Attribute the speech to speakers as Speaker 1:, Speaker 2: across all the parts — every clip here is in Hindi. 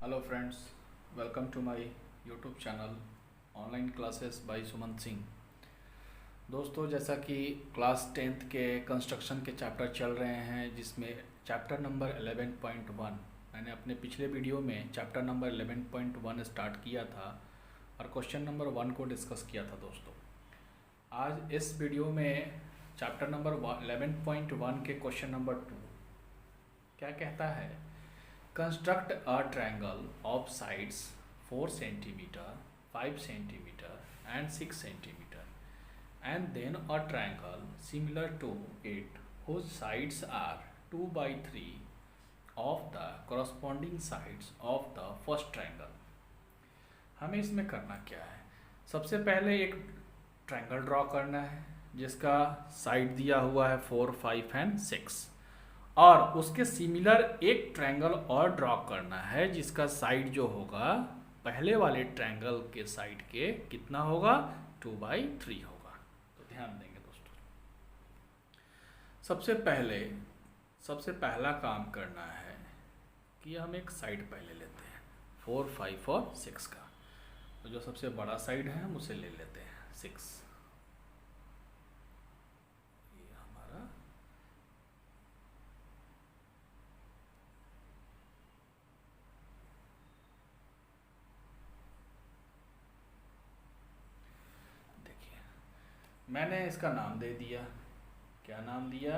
Speaker 1: Hello friends, welcome to my YouTube channel online classes by Sumant Singh. दोस्तों, जैसा कि क्लास 10th के कंस्ट्रक्शन के चैप्टर चल रहे हैं, जिसमें चैप्टर नंबर 11.1 मैंने अपने पिछले वीडियो में चैप्टर नंबर 11.1 स्टार्ट किया था और क्वेश्चन नंबर 1 को डिस्कस किया था। दोस्तों, आज इस वीडियो में चैप्टर नंबर 11.1 के क्वेश्चन नंबर 2 क्या कहता है। Construct a triangle of sides 4 cm, 5 cm and 6 cm, and then a triangle similar to it whose sides are 2 by 3 of the corresponding sides of the first triangle। हमें इसमें करना क्या है? सबसे पहले एक ट्रायंगल ड्रॉ करना है जिसका साइड दिया हुआ है 4, 5 एंड 6, और उसके सिमिलर एक ट्रायंगल और ड्रॉ करना है जिसका साइड जो होगा पहले वाले ट्रायंगल के साइड के कितना होगा, 2/3 होगा। तो ध्यान देंगे दोस्तों, सबसे पहला काम करना है कि हम एक साइड पहले लेते हैं 4, 5 और 6 का। तो जो सबसे बड़ा साइड है हम उसे ले लेते हैं 6। मैंने इसका नाम दे दिया। क्या नाम दिया?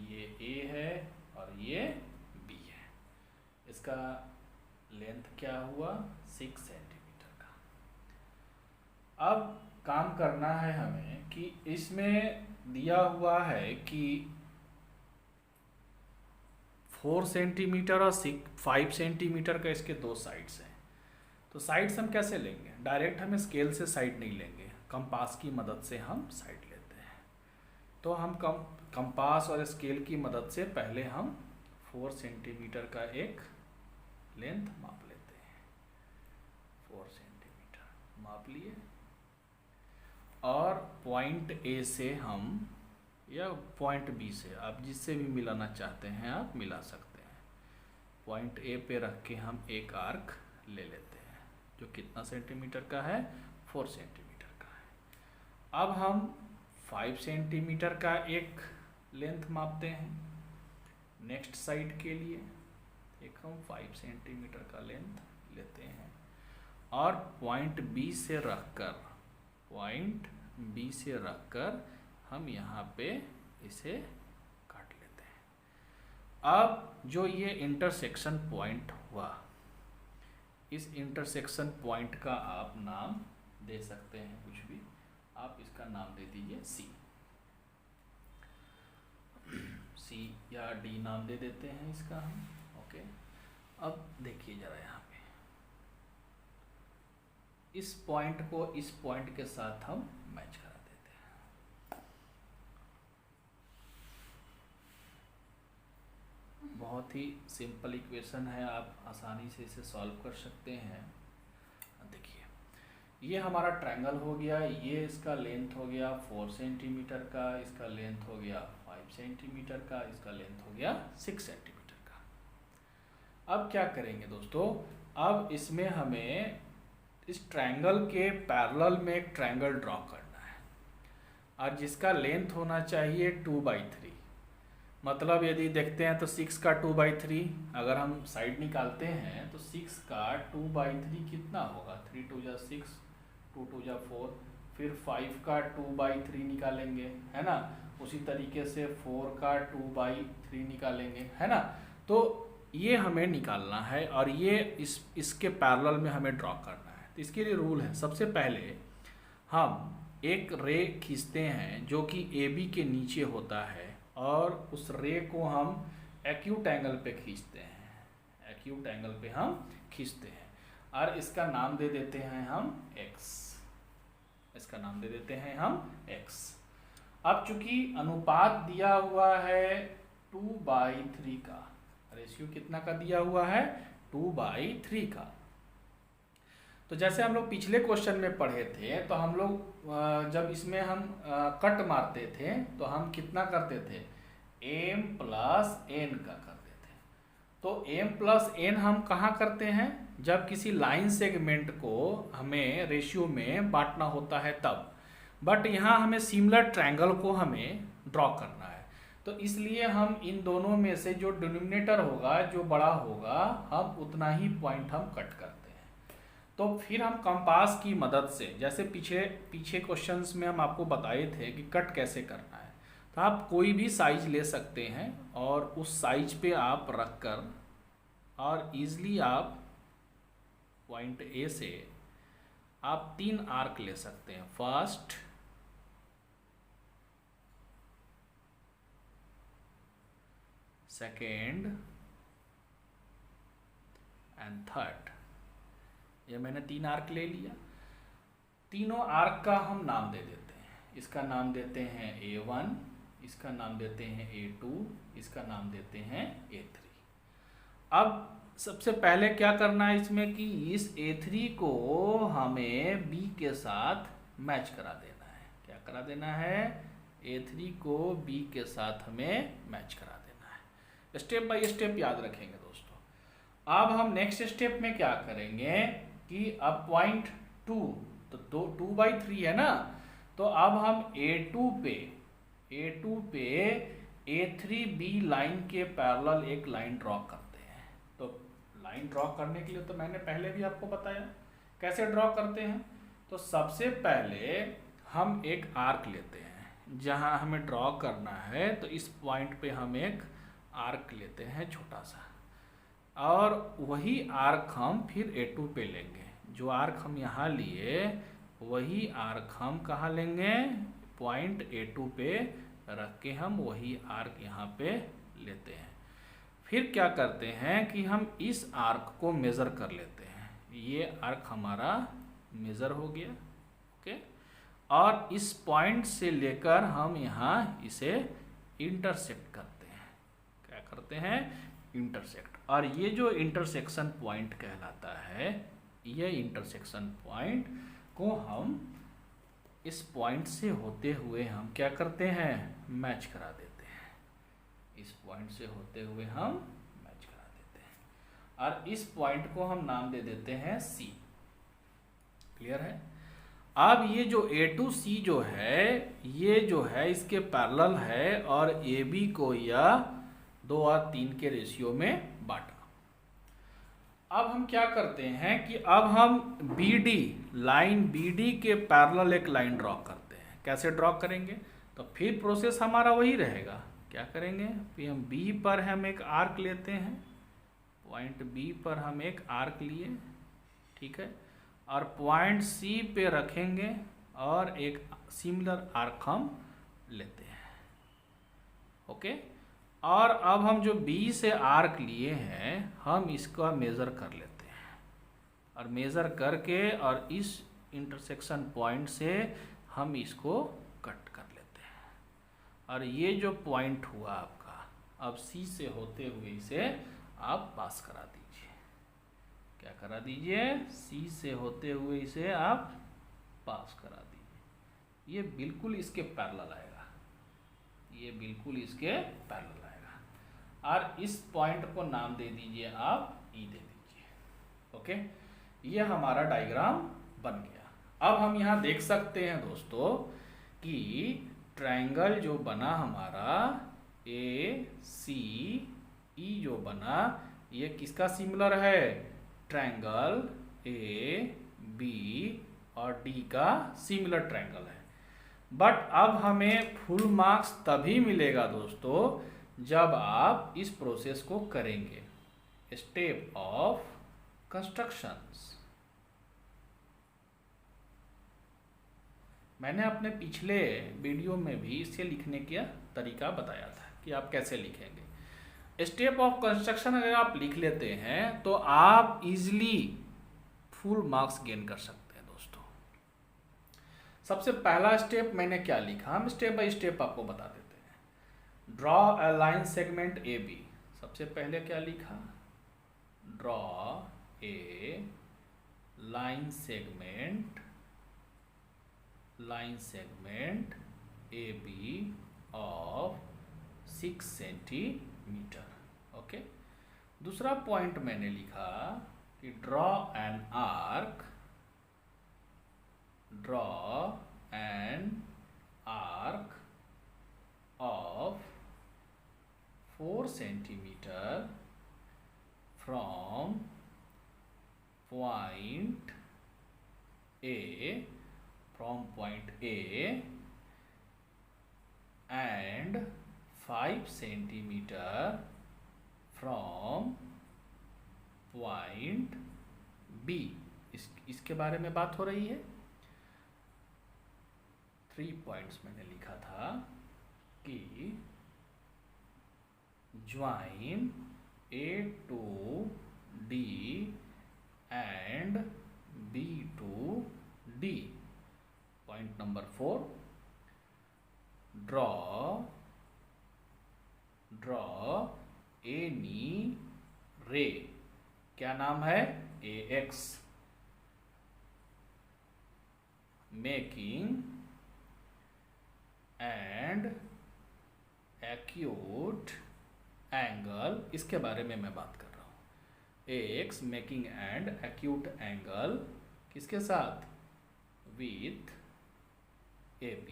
Speaker 1: ये A है और ये B है। इसका लेंथ क्या हुआ? 6 सेंटीमीटर का। अब काम करना है हमें कि इसमें दिया हुआ है कि 4 सेंटीमीटर और 5 सेंटीमीटर का इसके दो साइड्स हैं। तो साइड्स हम कैसे लेंगे? डायरेक्ट हम स्केल से साइड नहीं लेंगे, कंपास की मदद से हम साइड लेते हैं। तो हम कंपास और स्केल की मदद से पहले हम 4 सेंटीमीटर का एक लेंथ माप लेते हैं। 4 सेंटीमीटर माप लिए और पॉइंट ए से हम या पॉइंट बी से, आप जिससे भी मिलाना चाहते हैं आप मिला सकते हैं। पॉइंट ए पे रख के हम एक आर्क ले लेते हैं जो कितना सेंटीमीटर का है? 4 सेंटीमीटर। अब हम 5 सेंटीमीटर का एक लेंथ मापते हैं नेक्स्ट साइड के लिए। एक हम 5 सेंटीमीटर का लेंथ लेते हैं और पॉइंट बी से रखकर हम यहाँ पे इसे काट लेते हैं। अब जो ये इंटरसेक्शन पॉइंट हुआ, इस इंटरसेक्शन पॉइंट का आप नाम दे सकते हैं कुछ भी। आप इसका नाम दे दीजिए सी या डी नाम दे देते हैं इसका हम। ओके, अब देखिए जरा यहाँ पे इस पॉइंट को इस पॉइंट के साथ हम मैच करा देते हैं। बहुत ही सिंपल इक्वेशन है, आप आसानी से इसे सॉल्व कर सकते हैं। देखिए, ये हमारा ट्रायंगल हो गया, ये इसका लेंथ हो गया 4 सेंटीमीटर का, इसका लेंथ हो गया 5 सेंटीमीटर का, इसका लेंथ हो गया 6 सेंटीमीटर का। अब क्या करेंगे दोस्तों? अब इसमें हमें इस ट्रायंगल के पैरेलल में एक ट्रायंगल ड्रॉ करना है और जिसका लेंथ होना चाहिए 2/3। मतलब यदि देखते हैं तो 6 का 2/3, अगर हम साइड निकालते हैं तो 6 का 2/3 कितना होगा? 3 2 जा 6, 2 2 जा 4, फिर 5 का 2/3 निकालेंगे, है ना। उसी तरीके से 4 का 2/3 निकालेंगे, है ना। तो ये हमें निकालना है और ये इसके पैरेलल में हमें ड्रॉ करना है। तो इसके लिए रूल है, सबसे पहले हम एक रे खींचते हैं जो कि AB के नीचे होता है और उस रे को हम एक्यूट एंगल पे खींचते हैं। एक्यूट एंगल पे हम खींचते हैं और इसका नाम दे देते हैं हम x। इसका नाम दे देते हैं हम x। अब चूंकि अनुपात दिया हुआ है 2/3 का, रेशियो कितना का दिया हुआ है? 2/3 का। तो जैसे हम लोग पिछले क्वेश्चन में पढ़े थे, तो हम लोग जब इसमें हम कट मारते थे तो हम कितना करते थे? m + n का करते थे। तो m + n हम कहाँ करते हैं? जब किसी लाइन सेगमेंट को हमें रेशियो में बांटना होता है तब, बट यहाँ हमें सिमिलर ट्रायंगल को हमें ड्रॉ करना है, तो इसलिए हम इन दोनों में से जो डिनोमिनेटर होगा, जो बड़ा होगा, हम उतना ही पॉइंट हम कट करते हैं। तो फिर हम कंपास की मदद से, जैसे पीछे क्वेश्चंस में हम आपको बताए थे कि कट कैसे करना है, तो आप कोई भी साइज ले सकते हैं और उस साइज पे आप रख कर और ईजिली आप पॉइंट ए से आप 3 आर्क ले सकते हैं, फर्स्ट, सेकेंड एंड थर्ड। ये मैंने 3 आर्क ले लिया। तीनों आर्क का हम नाम दे देते हैं। इसका नाम देते हैं A1, इसका नाम देते हैं A2, इसका नाम देते हैं A3। अब सबसे पहले क्या करना है इसमें कि इस A3 को हमें B के साथ मैच करा देना है। क्या करा देना है? A3 को B के साथ हमें मैच करा देना है। स्टेप बाय स्टेप याद रखेंगे दोस्तों। अब हम नेक्स्ट स्टेप में क्या करेंगे कि अब पॉइंट 2, तो 2/3 है ना, तो अब हम A2 पे A3B लाइन के पैरेलल एक लाइन ड्रॉ करते हैं। तो लाइन ड्रॉ करने के लिए तो मैंने पहले भी आपको बताया कैसे ड्रॉ करते हैं। तो सबसे पहले हम एक आर्क लेते हैं, जहां हमें ड्रॉ करना है तो इस पॉइंट पे हम एक आर्क लेते हैं छोटा सा, और वही आर्क हम फिर A2 पे लेंगे। जो आर्क हम यहाँ लिए वही आर्क हम कहाँ लेंगे? पॉइंट A2 पे रख के हम वही आर्क यहाँ पे लेते हैं। फिर क्या करते हैं कि हम इस आर्क को मेज़र कर लेते हैं। ये आर्क हमारा मेज़र हो गया, ओके। और इस पॉइंट से लेकर हम यहाँ इसे इंटरसेक्ट करते हैं। क्या करते हैं? इंटरसेक्ट। और ये जो इंटरसेक्शन पॉइंट कहलाता है, ये इंटरसेक्शन पॉइंट को हम इस पॉइंट से होते हुए हम क्या करते हैं? मैच करा देते हैं। इस पॉइंट से होते हुए हम मैच करा देते हैं और इस पॉइंट को हम नाम दे देते हैं C। क्लियर है? अब ये जो A2C जो है, ये जो है इसके पैरेलल है और AB को या 2 और 3 के रेशियो में बांटा। अब हम क्या करते हैं कि अब हम लाइन BD के पैरेलल एक लाइन ड्रॉ करते हैं। कैसे ड्रॉ करेंगे? तो फिर प्रोसेस हमारा वही रहेगा। क्या करेंगे? फिर हम B पर हम एक आर्क लेते हैं, पॉइंट B पर हम एक आर्क लिए, ठीक है, और पॉइंट C पे रखेंगे और एक सिमिलर आर्क हम लेते हैं, ओके। और अब हम जो B से आर्क लिए हैं हम इसका मेज़र कर लेते हैं, और मेज़र करके और इस इंटरसेक्शन पॉइंट से हम इसको कट कर लेते हैं। और ये जो पॉइंट हुआ आपका, अब C से होते हुए इसे आप पास करा दीजिए। क्या करा दीजिए? C से होते हुए इसे आप पास करा दीजिए। ये बिल्कुल इसके पैरेलल आएगा, ये बिल्कुल इसके पैरेलल आएगा। और इस पॉइंट को नाम दे दीजिए आप E दे दीजिए, ओके। ये हमारा डायग्राम बन गया। अब हम यहाँ देख सकते हैं दोस्तों कि ट्रायंगल जो बना हमारा ACE जो बना, ये किसका सिमिलर है? ट्रायंगल AB और D का सिमिलर ट्रायंगल है। बट अब हमें फुल मार्क्स तभी मिलेगा दोस्तों जब आप इस प्रोसेस को करेंगे। स्टेप ऑफ कंस्ट्रक्शंस मैंने अपने पिछले वीडियो में भी इसे लिखने का तरीका बताया था कि आप कैसे लिखेंगे। स्टेप ऑफ कंस्ट्रक्शन अगर आप लिख लेते हैं तो आप इजीली फुल मार्क्स गेन कर सकते हैं दोस्तों। सबसे पहला स्टेप मैंने क्या लिखा, हम स्टेप बाय स्टेप आपको बता देते हैं। Draw a line segment AB। सबसे पहले क्या लिखा? Draw a line segment AB of 6 centimetre, okay. दूसरा पॉइंट मैंने लिखा कि draw an arc, draw an arc of 4 centimeter from point A and 5 centimeter from point B। इसके बारे में बात हो रही है। 3 पॉइंट्स मैंने लिखा था कि join A to D and B to D। Point number 4, draw any रे, क्या नाम है, AX, making and acute angle, इसके बारे में मैं बात कर रहा हूँ। AX making and acute angle किसके साथ, with AB।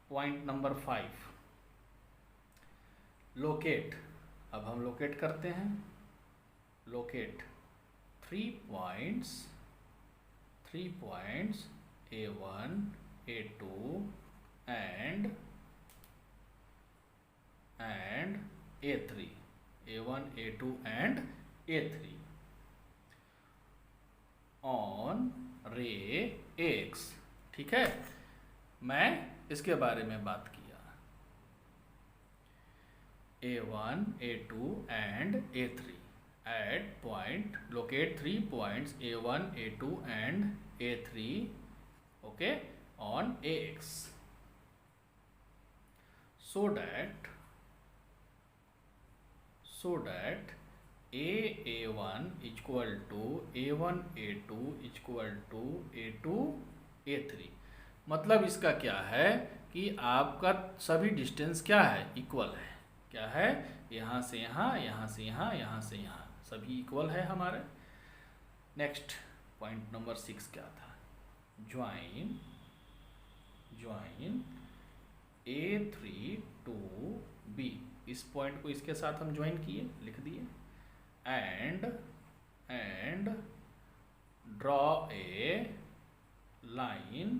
Speaker 1: Point number 5, locate. अब हम लोकेट करते हैं। Locate 3 points A1 A2 and A3, A1 A2 and A3 on ray AX। ठीक है, मैं इसके बारे में बात किया। A1 A2 and A3 at point, locate 3 points A1 A2 and A3, okay, on AX, so that A1 equal to A1 A2 equal to A2 A3। मतलब इसका क्या है कि आपका सभी डिस्टेंस क्या है, इक्वल है। क्या है, यहाँ से यहाँ, यहाँ से यहाँ, यहाँ से यहाँ, सभी इक्वल है हमारे। नेक्स्ट पॉइंट नंबर 6 क्या था, ज्वाइन A3 to B। इस पॉइंट को इसके साथ हम ज्वाइन किए, लिख दिए। And draw a line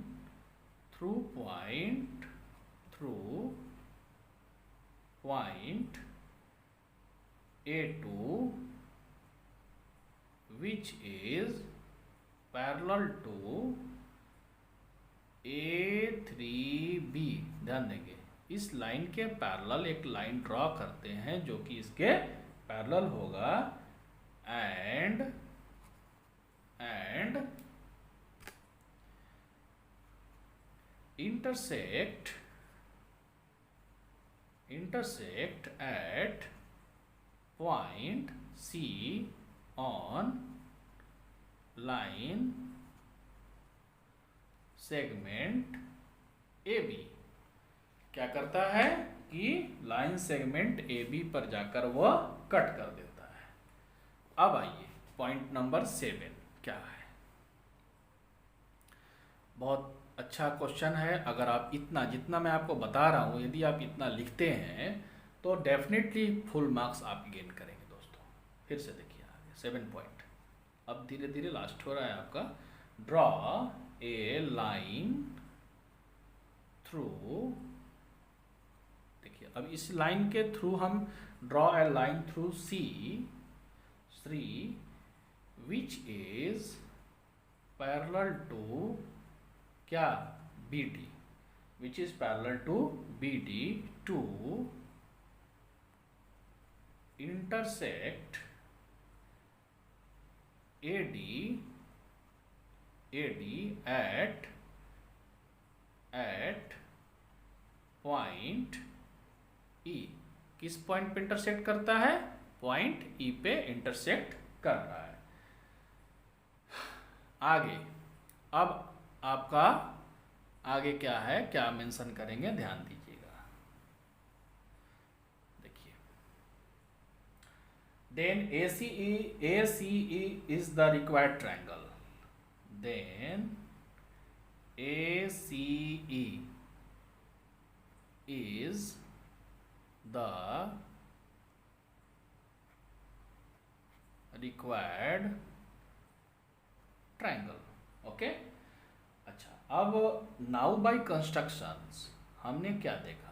Speaker 1: through point A2 which is parallel to A3B। ध्यान देंगे, इस लाइन के पैरेलल एक लाइन ड्रॉ करते हैं जो कि इसके पैरेलल होगा। And intersect at point C on line segment AB। क्या करता है कि लाइन सेगमेंट AB पर जाकर वह कट कर देता है। अब आइए पॉइंट नंबर 7 क्या है। बहुत अच्छा क्वेश्चन है। अगर आप इतना, जितना मैं आपको बता रहा हूँ, यदि आप इतना लिखते हैं तो डेफिनेटली फुल मार्क्स आप गेन करेंगे दोस्तों। फिर से देखिए आगे 7 पॉइंट। अब धीरे धीरे लास्ट हो रहा है आपका। ड्रॉ ए लाइन थ्रू, देखिए अब इस लाइन के थ्रू हम draw a line through C which is parallel to क्या, BD, which is parallel to BD to intersect AD at point E। किस पॉइंट पे इंटरसेक्ट करता है, पॉइंट E पे इंटरसेक्ट कर रहा है। आगे अब आपका आगे क्या है, क्या मेंशन करेंगे, ध्यान दीजिएगा। देखिए then ACE is the required triangle. Then ACE is the required triangle. Okay. अच्छा, अब नाउ बाय कंस्ट्रक्शंस हमने क्या देखा?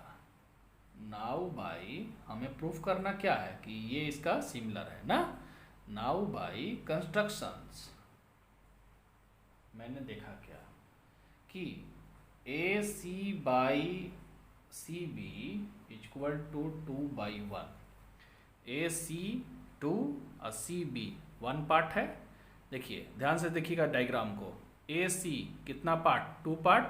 Speaker 1: नाउ बाय हमें प्रूफ करना क्या है कि ये इसका सिमिलर है ना. नाउ बाय कंस्ट्रक्शंस मैंने देखा क्या कि A C by C B equal to 2/1. A C 2 और सी बी 1 पार्ट है. देखिए ध्यान से देखिएगा डायग्राम को. ए सी कितना पार्ट? 2 पार्ट.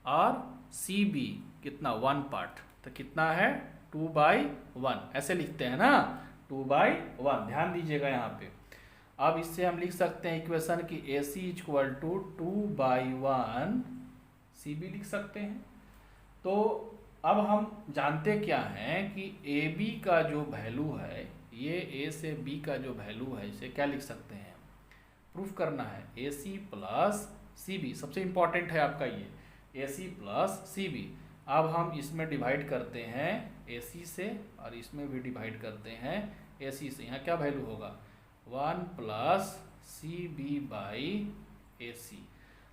Speaker 1: और सी बी कितना? 1 पार्ट. तो कितना है? 2/1. ऐसे लिखते हैं ना, 2/1. ध्यान दीजिएगा यहाँ पे. अब इससे हम लिख सकते हैं इक्वेशन की ए सी इक्वल टू 2/1 सी बी लिख सकते हैं. तो अब हम जानते क्या हैं कि ए बी का जो वैल्यू है, ये ए से बी का जो वैल्यू है, इसे क्या लिख सकते हैं? प्रूफ करना है. ए सी प्लस सी बी सबसे इंपॉर्टेंट है आपका ये, ए सी प्लस सी बी. अब हम इसमें डिवाइड करते हैं ए सी से और इसमें भी डिवाइड करते हैं ए सी से. यहाँ क्या वैल्यू होगा? 1 प्लस सी बी बाई ए सी.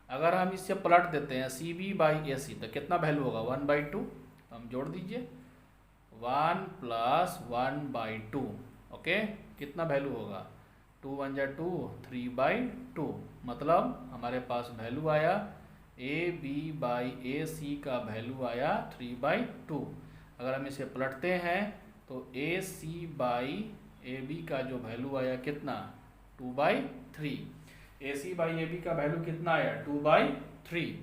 Speaker 1: अगर हम इससे पलट देते हैं सी बी बाई ए सी तो कितना वैल्यू होगा? 1/2. तो हम जोड़ दीजिए 1 प्लस 1/2. ओके, कितना वैल्यू होगा? 2 1 जा 2, 3/2. मतलब हमारे पास वैल्यू आया ए बी बाई ए सी का वैल्यू आया 3/2. अगर हम इसे पलटते हैं तो ए सी बाई ए बी का जो वैल्यू आया कितना? 2/3. ए सी बाई ए बी का वैल्यू कितना आया? 2/3.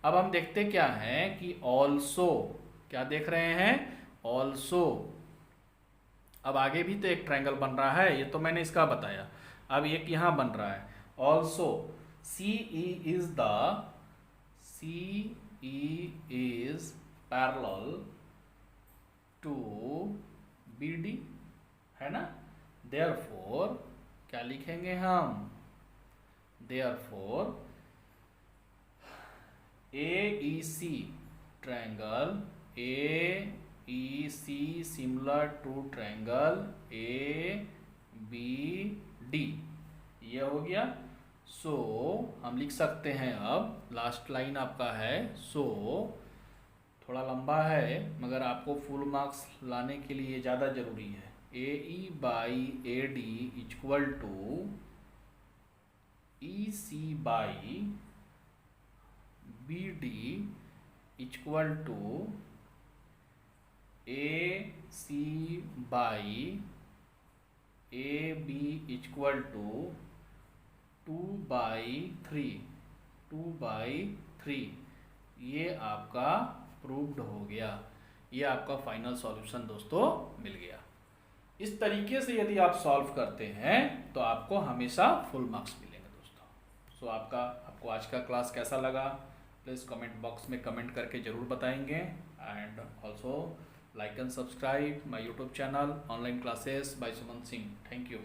Speaker 1: अब हम देखते क्या हैं कि ऑल्सो, क्या देख रहे हैं? ऑल्सो. अब आगे भी तो एक ट्रायंगल बन रहा है, ये तो मैंने इसका बताया. अब एक यहाँ बन रहा है also. C E is parallel to B D, है ना. देयरफॉर क्या लिखेंगे हम? Therefore A E C triangle, A E C similar to triangle A B D. ये हो गया. सो हम लिख सकते हैं, अब लास्ट लाइन आपका है. सो थोड़ा लंबा है मगर आपको फुल मार्क्स लाने के लिए ज़्यादा ज़रूरी है. A E by A D equal to E C by B D equal to A C by A B equal to 2/3. 2/3. ये आपका प्रूव्ड हो गया. ये आपका फाइनल सॉल्यूशन दोस्तों मिल गया. इस तरीके से यदि आप सॉल्व करते हैं तो आपको हमेशा फुल मार्क्स मिलेंगे दोस्तों. सो आपको आज का क्लास कैसा लगा? प्लीज़ कमेंट बॉक्स में कमेंट करके ज़रूर बताएंगे. And also like and subscribe my YouTube channel online classes bye Suman Singh. Thank you.